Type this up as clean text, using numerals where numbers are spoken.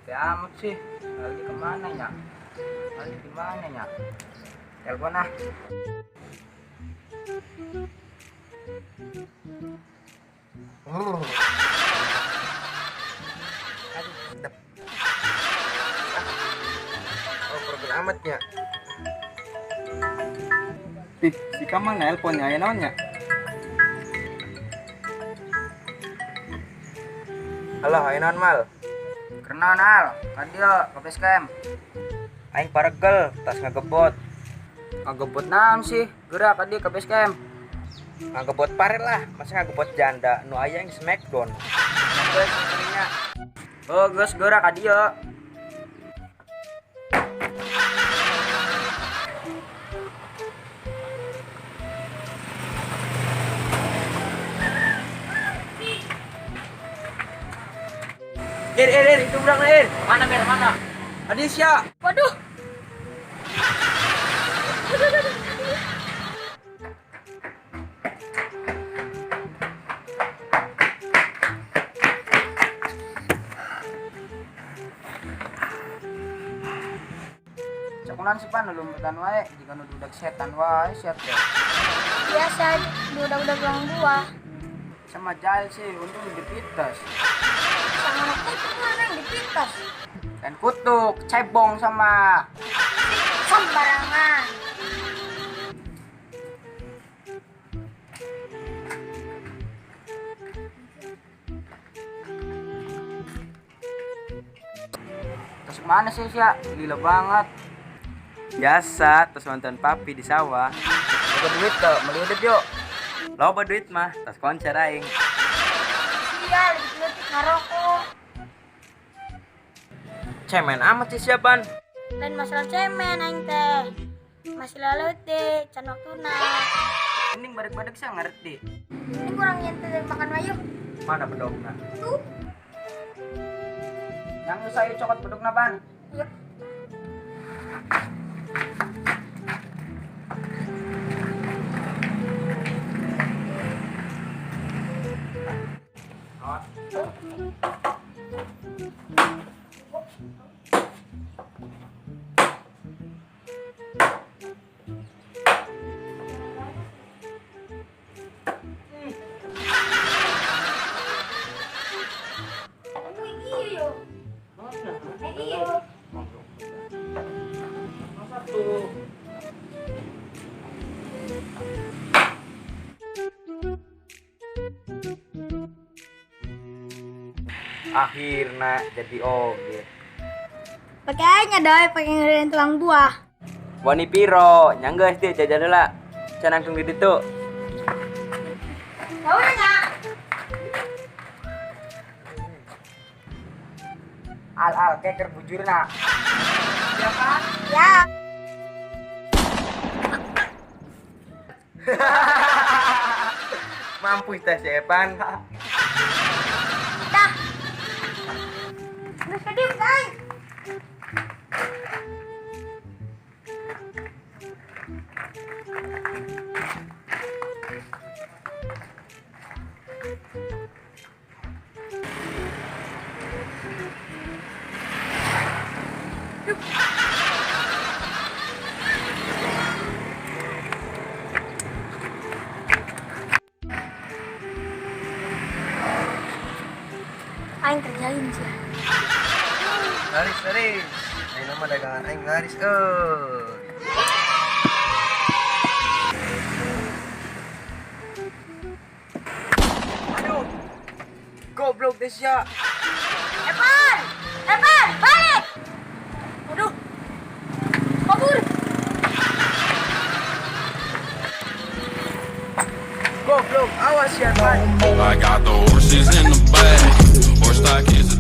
Sepi amat sih. Lagi kemana nya? Lagi di mana nya? Telepon ah. Aduh, sedap. Oh, problem amatnya. Si kamu nelponnya ya namanya? Halo, ayo non mal. Karena nal, kadio ke base camp. Aing paregel, tas ngagebot. Ngagebot naon sih? Gerak kadio ke base camp. Ngagebot paret lah, masa ngagebot janda. Nu aya yang smackdown. Geus istrinya. Oh, geus gerak kadio. Itu udah Ir. Mana ber mana? Adisya. Waduh. Cakulan sih pan lumputan wae, jika nu dudak setan wae siat ya. Biasa udah bilang gua. Sama jahil sih, untung dipitas. Sama anak kutuk mana yang dipitas. Dan kutuk, cebong sama. Sembarangan. Terus mana sih Sya? Gila banget. Biasa, terus nonton papi di sawah. Buka duit tuh, beli udut yuk. Loba duit mah, tas konser aing. Iya, lebih ngarokok. Cemen amat sih siapan. Dan masalah cemen aing teh. Masih lalu teh, can waktuna. Mending badak-badak saya ngerti. Ini kurang nyentuh dari makan mayu. Mana bedogna? Tuh. Yang usah yuk cokot beduk napan. Yuk. Akhirnya jadi oge. Pakai aja doi, pakai ngerin tulang buah. Wani piro, nyanggeus teh jajan heula. Can nangtung di ditu. Tahu enggak? Al keker bujurna. Siapa? Ya. Mampu teh si Epan. Dah. Udah sedih, guys. Aing kerjain sih. Laris. Aing nama dagangan aing laris euy. Aduh. Goblok deh sia. Evan, balik. Waduh. Kabur. Goblok, awas ya, Pan. I got the horses in the back. Horse stock is